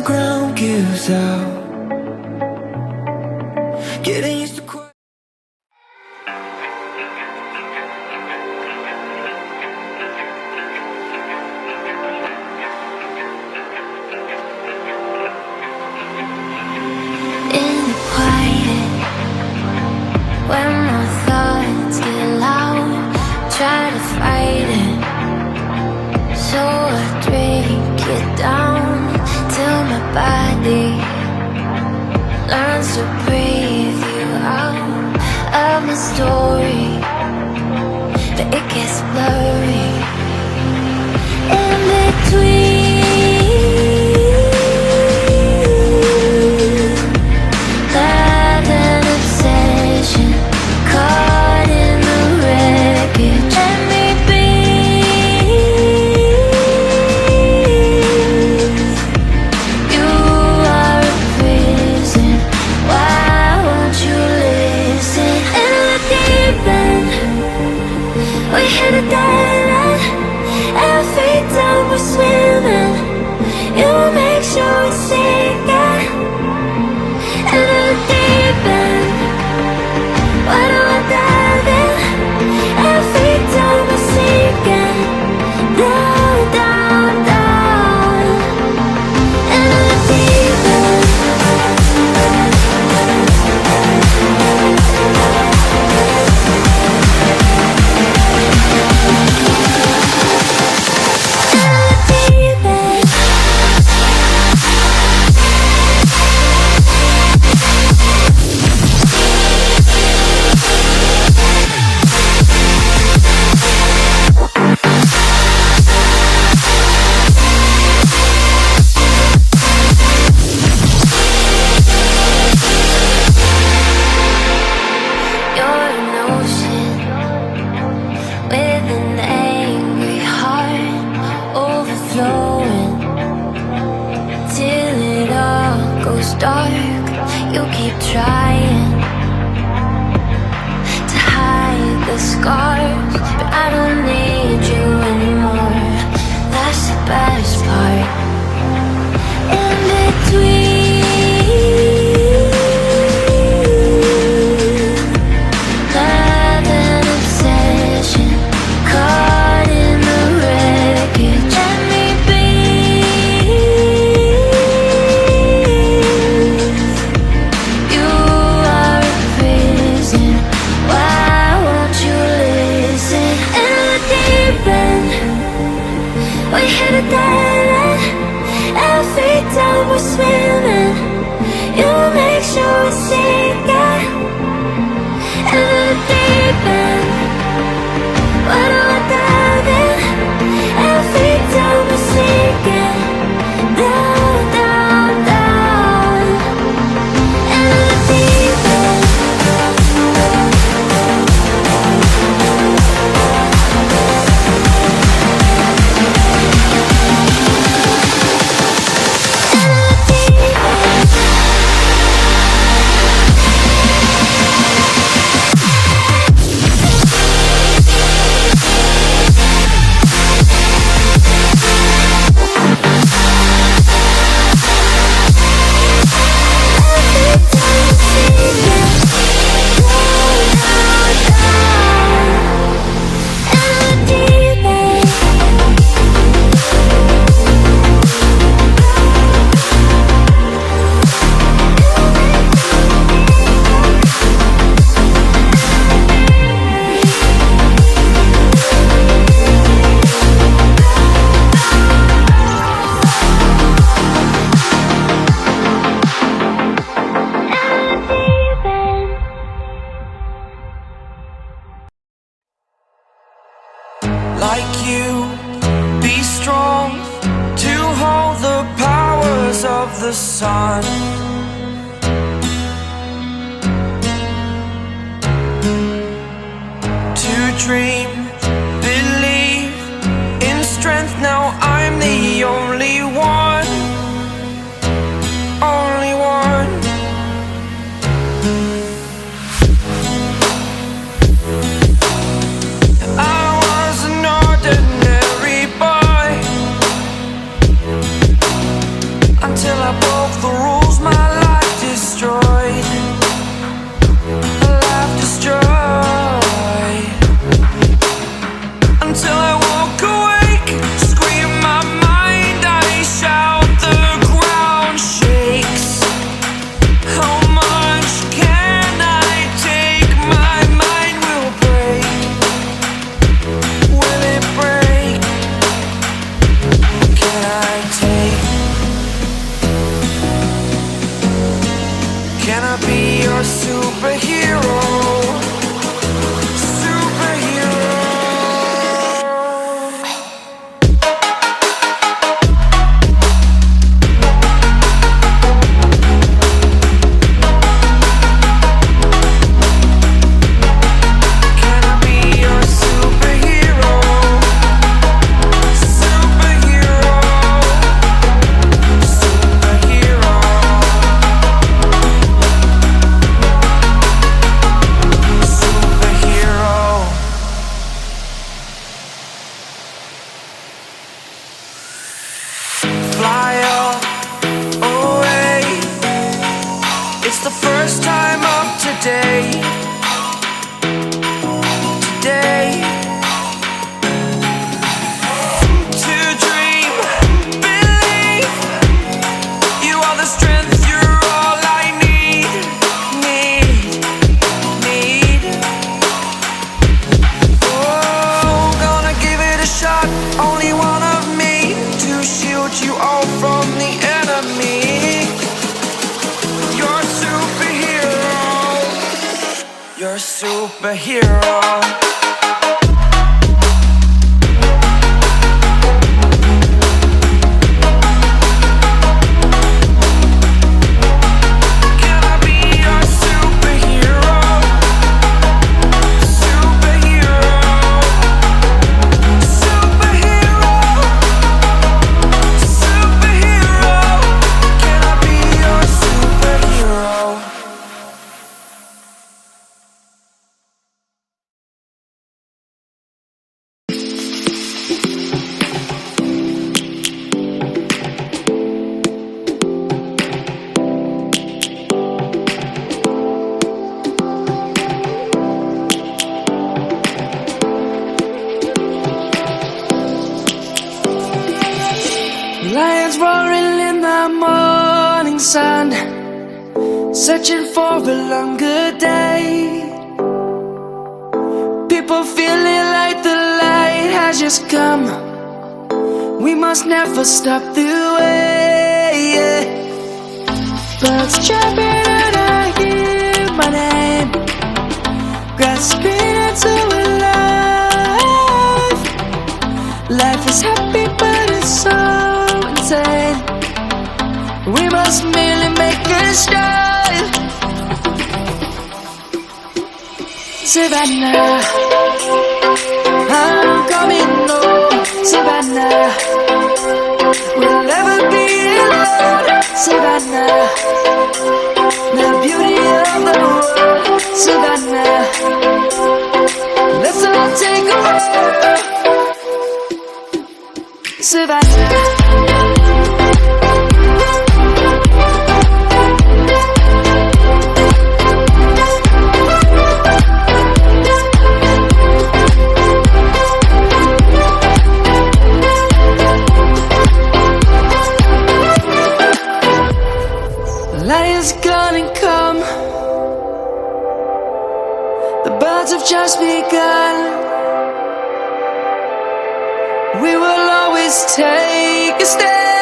ground gives out. Getting used to quiet. In the quiet, when my thoughts get loud, try to fight it. So I drink it down till my body learns to breathe you out of my story, but it gets blurry in between. Love and obsession caught in the wreckage. Let me be. You are a prison. Why won't you listen? In the deep end, we hit a dead end. Every time we're swimming, you make sure we sink it. In the deep end, why do I dive in? Every time we're sinking, down, down, down. In the deep end. You're an ocean with an angry heart, overflowing till it all goes dark. You keep trying to hide the scars, but I don't need you anymore. That's the best part. In between. Love and obsession caught in the wreckage. Let me be. You are a prison. Why won't you listen? In the deep end, we hit a dead end. Every time we're swimming, you make sure we sink it. In the deep end, why do I dive in? Every time we're sinking, down, down, down. In the deep end. Like you, be strong to hold the powers of the sun. To dream, believe in strength. Now I'm the only one, only one. Until I Can I be your superhero? Superhero. Can I be your superhero? Superhero. Superhero. Superhero. Fly up away. It's the first time of today. Today. To dream, believe. You are the strength, you're all I need. Need. Oh, gonna give it a shot. Only one of me to shield you all from the enemy. You're a superhero. You're a superhero. Can I be your superhero? Superhero. Superhero. Superhero. Can I be your superhero? Lions roaring in the morning sun, searching for a longer day. People feeling like the light has just come. We must never stop the way. Birds chirping and I hear my name, grasping into a life. Life is happy but it's so insane. We must merely make a start. Savannah, I'm coming home. Savannah, we'll never be alone. Savannah, the beauty of the world. Savannah, let's all take a walk. Savannah. Light is gonna come. The birds have just begun. We will always take a stand.